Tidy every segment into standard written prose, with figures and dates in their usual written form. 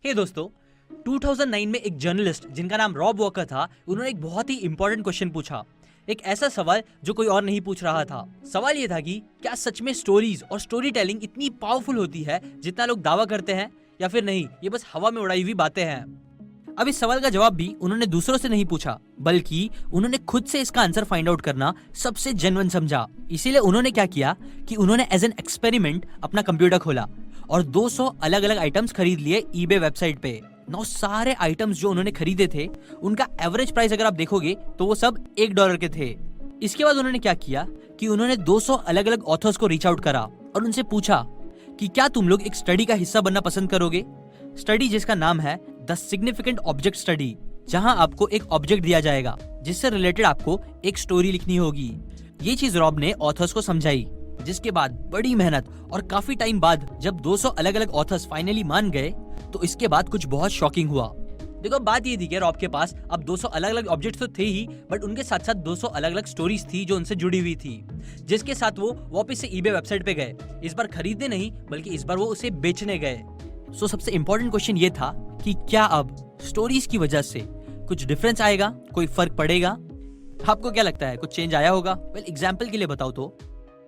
हे दोस्तों, 2009 में एक जर्नलिस्ट जिनका नाम रॉब वॉकर था, उन्होंने एक बहुत ही इंपॉर्टेंट क्वेश्चन पूछा। एक ऐसा सवाल जो कोई और नहीं पूछ रहा था। सवाल ये था कि क्या सच में स्टोरीज और स्टोरी टेलिंग इतनी पावरफुल होती है जितना लोग दावा करते हैं, या फिर नहीं, ये बस हवा में उड़ाई हुई बातें हैं। अब इस सवाल का जवाब भी उन्होंने दूसरों से नहीं पूछा, बल्कि उन्होंने खुद से इसका आंसर फाइंड आउट करना सबसे जेन्युइन समझा। इसीलिए उन्होंने क्या किया कि उन्होंने एज एन एक्सपेरिमेंट अपना कंप्यूटर खोला और 200 अलग अलग आइटम्स खरीद लिए ईबे वेबसाइट पे। नौ सारे आइटम्स जो उन्होंने खरीदे थे उनका एवरेज प्राइस अगर आप देखोगे तो वो सब $1 के थे। इसके बाद उन्होंने क्या किया कि उन्होंने 200 अलग अलग ऑथर्स को रीच आउट करा और उनसे पूछा कि क्या तुम लोग एक स्टडी का हिस्सा बनना पसंद करोगे। स्टडी जिसका नाम है द सिग्निफिकेंट ऑब्जेक्ट स्टडी, जहां आपको एक ऑब्जेक्ट दिया जाएगा जिससे रिलेटेड आपको एक स्टोरी लिखनी होगी। ये चीज रॉब ने ऑथर्स को समझाई, जिसके बाद बड़ी मेहनत और काफी टाइम बाद जब 200 अलग अलग ऑथर्स फाइनली मान गए तो इसके बाद कुछ बहुत शॉकिंग हुआ। देखो, बात ये थी कि रॉब के पास अब 200 अलग अलग ऑब्जेक्ट्स तो थे ही, बट उनके साथ साथ 200 अलग अलग स्टोरीज थी जो उनसे जुड़ी हुई थी, जिसके साथ वो वापस से ईबे वेबसाइट पे गए। इस बार खरीदने नहीं, बल्कि इस बार वो उसे बेचने गए। सो सबसे इम्पोर्टेंट क्वेश्चन ये था कि क्या अब स्टोरीज की वजह से कुछ डिफरेंस आएगा, कोई फर्क पड़ेगा। आपको क्या लगता है, कुछ चेंज आया होगा? वेल, एग्जाम्पल के लिए बताओ तो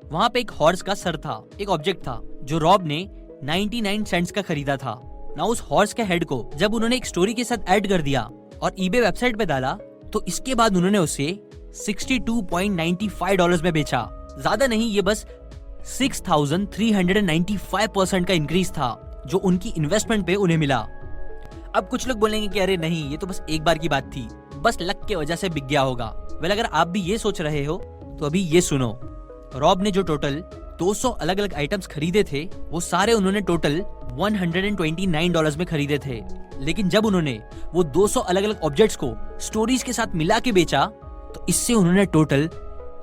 वहाँ पे एक हॉर्स का सर था, एक ऑब्जेक्ट था जो रॉब ने 99 सेंट्स का खरीदा था। ना उस हॉर्स के हेड को जब उन्होंने एक स्टोरी के साथ ऐड कर दिया और ईबे वेबसाइट पे डाला तो इसके बाद उन्होंने उसे $62.95 में बेचा। ज्यादा नहीं, ये बस 6,395% का इंक्रीज था जो उनकी इन्वेस्टमेंट पे उन्हें मिला। अब कुछ लोग बोलेंगे कि अरे नहीं, ये तो बस एक बार की बात थी, बस लक के वजह से बिक गया होगा। वेल, अगर आप भी ये सोच रहे हो तो अभी ये सुनो। रॉब ने जो टोटल 200 अलग अलग आइटम्स खरीदे थे वो सारे उन्होंने टोटल $129 में खरीदे थे, लेकिन जब उन्होंने वो 200 अलग अलग ऑब्जेक्ट्स को स्टोरीज के साथ मिला के बेचा तो इससे उन्होंने टोटल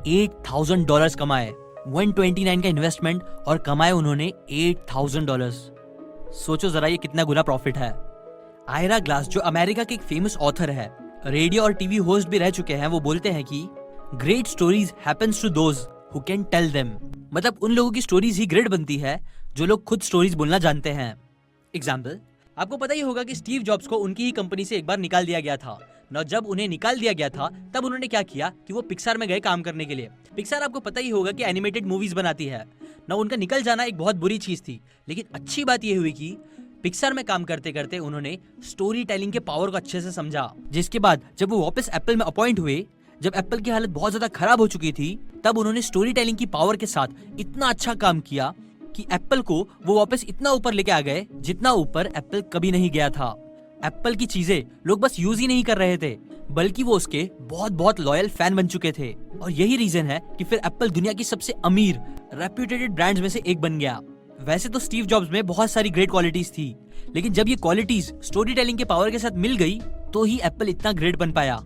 $8,000 कमाए। 129 का इन्वेस्टमेंट और कमाए उन्होंने $8,000। सोचो जरा ये कितना गुना प्रॉफिट है। आयरा ग्लास, जो अमेरिका के एक फेमस ऑथर है, रेडियो और टीवी होस्ट भी रह चुके हैं, वो बोलते हैं कि great stories happens to those who can tell them. मतलब उन लोगों की स्टोरीज ही ग्रेट बनती है जो लोग खुद स्टोरीज बोलना जानते हैं। एग्जाम्पल, आपको पता ही होगा कि स्टीव जॉब्स को उनकी ही कंपनी से एक बार निकाल दिया गया था ना। जब उन्हें निकाल दिया गया था तब उन्होंने क्या किया कि वो पिक्सार में गए काम करने के लिए। पिक्सार आपको पता ही होगा कि एनिमेटेड मूवीज बनाती है ना। उनका निकल जाना एक बहुत बुरी चीज थी, लेकिन अच्छी बात यह हुई कि पिक्सार में काम करते करते उन्होंने स्टोरी टेलिंग के पावर को अच्छे से समझा। जिसके बाद जब वो वापस एप्पल में अपॉइंट हुए, जब एप्पल की हालत बहुत ज्यादा खराब हो चुकी थी, तब उन्होंने स्टोरी टेलिंग की पावर के साथ इतना अच्छा काम किया कि एप्पल को वो वापस इतना ऊपर लेके आ गए जितना ऊपर एप्पल कभी नहीं गया था। एप्पल की चीजें लोग बस यूज ही नहीं कर रहे थे, बल्कि वो उसके बहुत बहुत लॉयल फैन बन चुके थे। और यही रीजन है कि फिर एप्पल दुनिया की सबसे अमीर रेप्यूटेड ब्रांड्स में से एक बन गया। वैसे तो स्टीव जॉब्स में बहुत सारी ग्रेट क्वालिटीज थी, लेकिन जब ये क्वालिटीज स्टोरी टेलिंग के पावर के साथ मिल गई तो ही एप्पल इतना ग्रेट बन पाया।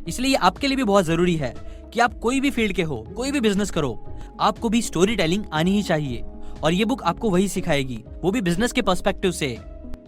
इसलिए आपके लिए भी बहुत जरूरी है कि आप कोई भी फील्ड के हो, कोई भी बिजनेस करो, आपको भी स्टोरी टेलिंग आनी ही चाहिए। और ये बुक आपको वही सिखाएगी, वो भी बिजनेस के पर्सपेक्टिव से।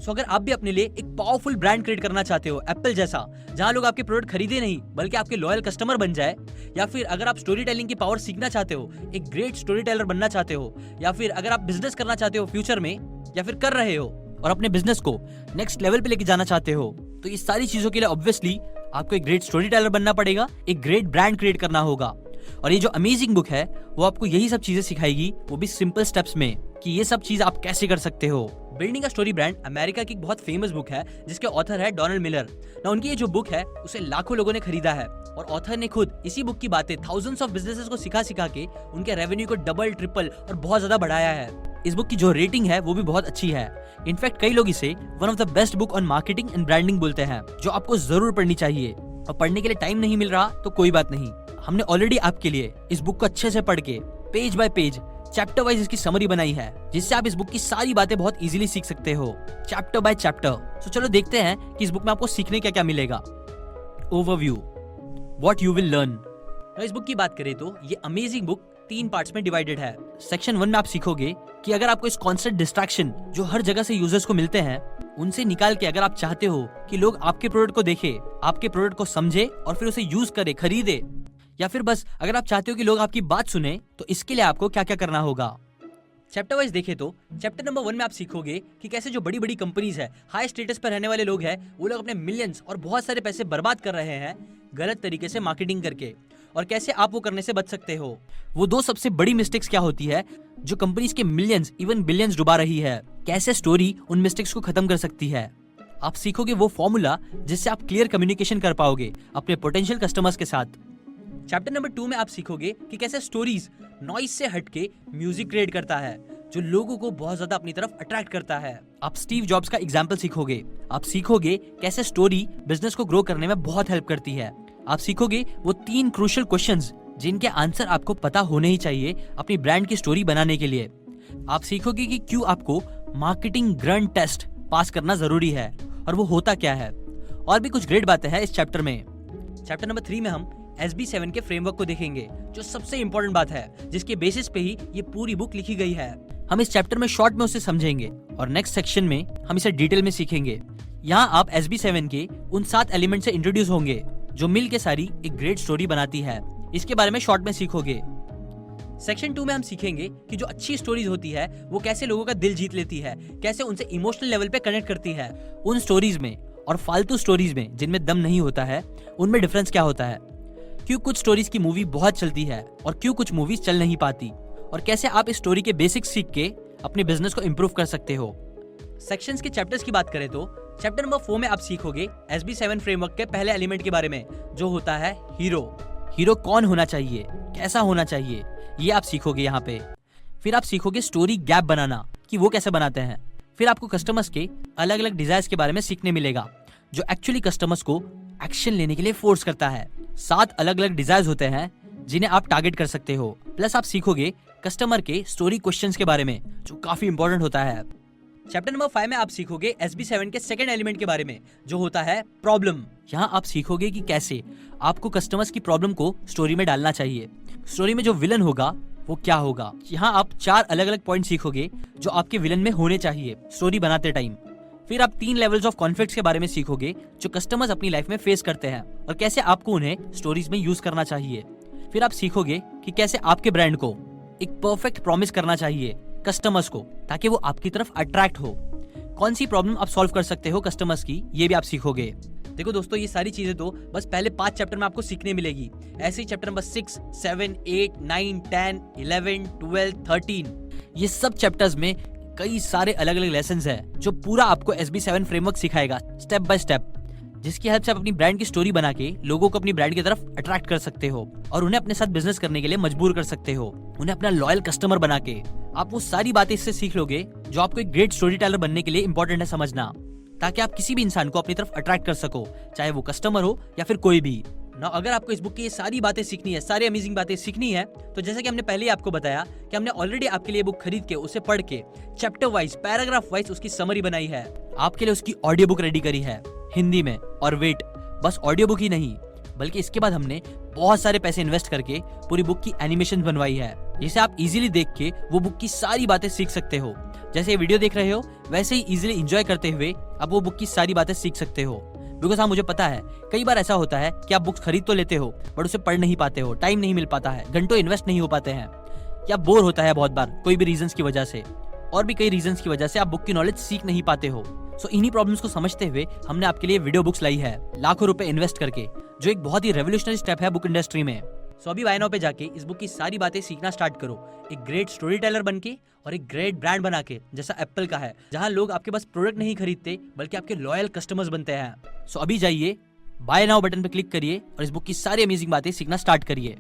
सो अगर आप भी अपने लिए एक पावरफुल ब्रांड क्रिएट करना चाहते हो, एप्पल जैसा, जहां लोग आपके प्रोडक्ट खरीदे नहीं बल्कि आपके लॉयल कस्टमर बन जाए, या फिर अगर आप स्टोरी टेलिंग की पावर सीखना चाहते हो, एक ग्रेट स्टोरी टेलर बनना चाहते हो, या फिर अगर आप बिजनेस करना चाहते हो फ्यूचर में, या फिर कर रहे हो और अपने बिजनेस को नेक्स्ट लेवल पे लेके जाना चाहते हो, तो इस सारी चीजों के लिए ऑब्वियसली आपको एक ग्रेट स्टोरी टेलर बनना पड़ेगा, एक ग्रेट ब्रांड क्रिएट करना होगा। और ये जो अमेजिंग बुक है वो आपको यही सब चीजें सिखाएगी, वो भी सिंपल स्टेप्स में, कि ये सब चीज आप कैसे कर सकते हो। Building a story brand America की एक बहुत फेमस बुक है जिसके ऑथर है डोनाल्ड मिलर ना। उनकी ये जो बुक है उसे लाखों लोगों ने खरीदा है और ऑथर ने खुद इसी बुक की बातें थाउजेंड्स ऑफ बिजनेसेस को सिखा सिखा के उनके रेवेन्यू को डबल, ट्रिपल और बहुत ज्यादा बढ़ाया है। इस बुक की जो रेटिंग है वो भी बहुत अच्छी है। इनफैक्ट कई लोग इसे one of the best book on marketing and branding बोलते हैं, जो आपको जरूर पढ़नी चाहिए। और पढ़ने के लिए टाइम नहीं मिल रहा तो कोई बात नहीं, हमने ऑलरेडी आपके लिए इस बुक को अच्छे से पढ़ के page bye page, chapter wise इसकी समरी बनाई है, जिससे आप इस बुक की सारी बातें बहुत इजीली सीख सकते हो, चैप्टर बाय चैप्टर। तो चलो देखते हैं कि इस बुक में आपको सीखने क्या क्या मिलेगा। Overview, what you will learn. इस बुक की बात करें तो ये अमेजिंग बुक 3 पार्ट्स में डिवाइडेड है। सेक्शन 1 में आप सीखोगे कि अगर आपको इस कॉन्स्टेंट डिस्ट्रैक्शन जो हर जगह से यूजर्स को मिलते हैं, उनसे निकाल के अगर आप चाहते हो कि लोग आपके प्रोडक्ट को देखे, आपके प्रोडक्ट को समझे और फिर उसे यूज करे, खरीदे, या फिर बस अगर आप चाहते हो कि लोग आपकी बात सुने, तो इसके लिए आपको क्या क्या करना होगा। चैप्टर वाइज देखें तो चैप्टर नंबर 1 में आप सीखोगे कि कैसे जो बड़ी बड़ी कंपनीज है, हाई स्टेटस पर रहने वाले लोग हैं, वो लोग अपने मिलियंस और बहुत सारे पैसे बर्बाद कर रहे हैं गलत तरीके से मार्केटिंग करके, और कैसे आप वो करने से बच सकते हो। वो दो सबसे बड़ी मिस्टेक्स क्या होती है जो कंपनीज के मिलियंस इवन बिलियंस डुबा रही है, कैसे स्टोरी उन मिस्टेक्स को खत्म कर सकती है। आप सीखोगे वो फॉर्मूला जिससे आप क्लियर कम्युनिकेशन कर पाओगे अपने पोटेंशियल कस्टमर्स के साथ। चैप्टर नंबर 2 में आप सीखोगे कि कैसे स्टोरीज नॉइज से हटके म्यूजिक क्रिएट करता है जो लोगों को बहुत ज्यादा अपनी तरफ अट्रैक्ट करता है। आप स्टीव जॉब्स का एग्जाम्पल सीखोगे। आप सीखोगे कैसे स्टोरी बिजनेस को ग्रो करने में बहुत हेल्प करती है। आप सीखोगे वो 3 क्रूशियल क्वेश्चंस जिनके आंसर आपको पता होने ही चाहिए अपनी ब्रांड की स्टोरी बनाने के लिए। आप सीखोगे कि क्यों आपको मार्केटिंग ग्रैंड टेस्ट पास करना जरूरी है और वो होता क्या है। और भी कुछ ग्रेट बातें हैं इस चैप्टर में। चैप्टर नंबर 3 में हम SB7 के फ्रेमवर्क को देखेंगे जो सबसे इंपॉर्टेंट बात है जिसके बेसिस पे ही ये पूरी बुक लिखी गई है। हम इस चैप्टर में शॉर्ट में उसे समझेंगे और नेक्स्ट सेक्शन में हम इसे डिटेल में सीखेंगे। यहाँ आप SB7 के उन 7 एलिमेंट से इंट्रोड्यूस होंगे जो मिल के सारी एक ग्रेट स्टोरी बनाती है। इसके बारे में शॉर्ट में सीखोगे। सेक्शन 2 में हम सीखेंगे कि जो अच्छी स्टोरीज होती है वो कैसे लोगों का दिल जीत लेती है, कैसे उनसे इमोशनल लेवल पे कनेक्ट करती है। उन स्टोरीज में और फालतू स्टोरीज में जिनमें दम नहीं होता है उनमें डिफरेंस क्या होता है, क्यों कुछ स्टोरीज की मूवी बहुत चलती है और क्यों कुछ मूवीज चल नहीं पाती, और कैसे आप इस स्टोरी के बेसिक्स सीख के अपने बिजनेस को इंप्रूव कर सकते हो। सेक्शंस के चैप्टर्स की बात करें तो चैप्टर नंबर 4 में आप सीखोगे SB7 फ्रेमवर्क के पहले एलिमेंट के बारे में जो होता है हीरो। हीरो कौन होना चाहिए, कैसा होना चाहिए, ये आप सीखोगे यहाँ पे। फिर आप सीखोगे स्टोरी गैप बनाना कि वो कैसे बनाते हैं। फिर आपको कस्टमर्स के अलग अलग डिजायर्स के बारे में सीखने मिलेगा जो एक्चुअली कस्टमर्स को एक्शन लेने के लिए फोर्स करता है। 7 अलग अलग डिजायर्स होते हैं जिन्हें आप टारगेट कर सकते हो। प्लस आप सीखोगे कस्टमर के स्टोरी क्वेश्चंस के बारे में जो काफी इंपॉर्टेंट होता है। चैप्टर नंबर 5 में आप सीखोगे SB7 के सेकंड एलिमेंट के बारे में जो होता है प्रॉब्लम। यहाँ आप सीखोगे कि कैसे आपको कस्टमर्स की प्रॉब्लम को स्टोरी में डालना चाहिए। स्टोरी में जो विलन होगा वो क्या होगा। यहाँ आप 4 अलग अलग पॉइंट सीखोगे जो आपके विलन में होने चाहिए स्टोरी बनाते टाइम। फिर आप 3 लेवल्स ऑफ कॉन्फ्लिक्ट्स के बारे में सीखोगे जो कस्टमर्स अपनी लाइफ में फेस करते हैं और कैसे आपको उन्हें स्टोरीज में यूज करना चाहिए। फिर आप सीखोगे कि कैसे आपके ब्रांड को एक परफेक्ट प्रॉमिस करना चाहिए कस्टमर्स को ताकि वो आपकी तरफ अट्रैक्ट हो। कौन सी प्रॉब्लम आप सॉल्व कर सकते हो कस्टमर्स की, ये भी आप सीखोगे। देखो दोस्तों, ये सारी चीजें तो बस पहले 5 चैप्टर में आपको सीखने मिलेगी। ऐसे ही चैप्टर नंबर 6, 7, 8, 9, 10, 11, 12, 13 ये सब चैप्टर्स में कई सारे अलग अलग लेसन्स हैं जो पूरा आपको SB7 फ्रेमवर्क सिखाएगा स्टेप बाय स्टेप, जिसकी हेल्प से आप अपनी ब्रांड की स्टोरी बना के लोगों को अपनी ब्रांड की तरफ अट्रैक्ट कर सकते हो और उन्हें अपने साथ बिजनेस करने के लिए मजबूर कर सकते हो, उन्हें अपना लॉयल कस्टमर बना के। आप वो सारी बातें इससे सीख लोगे जो आपको एक ग्रेट स्टोरी टेलर बनने के लिए इंपॉर्टेंट है समझना, ताकि आप किसी भी इंसान को अपनी तरफ अट्रैक्ट कर सको, चाहे वो कस्टमर हो या फिर कोई भी ना। अगर आपको इस बुक की ये सारी बातें सीखनी है, सारी अमेजिंग बातें सीखनी है, तो जैसे कि हमने पहले ही आपको बताया कि हमने ऑलरेडी आपके लिए बुक खरीद के उसे पढ़ के चैप्टर वाइज पैराग्राफ वाइज उसकी समरी बनाई है। आपके लिए उसकी ऑडियो बुक रेडी करी है हिंदी में। और वेट, बस ऑडियो बुक ही नहीं बल्कि इसके बाद हमने बहुत सारे पैसे इन्वेस्ट करके पूरी बुक की एनिमेशन बनवाई है, जिसे आप इजीली देख के वो बुक की सारी बातें सीख सकते हो। जैसे ये वीडियो देख रहे हो वैसे ही इजीली एंजॉय करते हुए आप वो बुक की सारी बातें सीख सकते हो। बिकॉज हाँ, मुझे पता है कई बार ऐसा होता है कि आप बुक्स खरीद तो लेते हो बट उसे पढ़ नहीं पाते हो, टाइम नहीं मिल पाता है, घंटों इन्वेस्ट नहीं हो पाते हैं, या बोर होता है बहुत बार कोई भी रीजंस की वजह से, और भी कई रीजंस की वजह से आप बुक की नॉलेज सीख नहीं पाते हो। सो इन्हीं प्रॉब्लम्स को समझते हुए हमने आपके लिए वीडियो बुक्स लाई है लाखों रुपए इन्वेस्ट करके, जो एक बहुत ही रेवोल्यूशनरी स्टेप है बुक इंडस्ट्री में। सो अभी बाय नाउ पे जाके इस बुक की सारी बातें सीखना स्टार्ट करो, एक ग्रेट स्टोरी टेलर बन के और एक ग्रेट ब्रांड बना के, जैसा एप्पल का है, जहां लोग आपके पास प्रोडक्ट नहीं खरीदते बल्कि आपके लॉयल कस्टमर्स बनते हैं। सो अभी जाइए बाय नाउ बटन पे क्लिक करिए और इस बुक की सारी अमेजिंग बातें सीखना स्टार्ट करिए।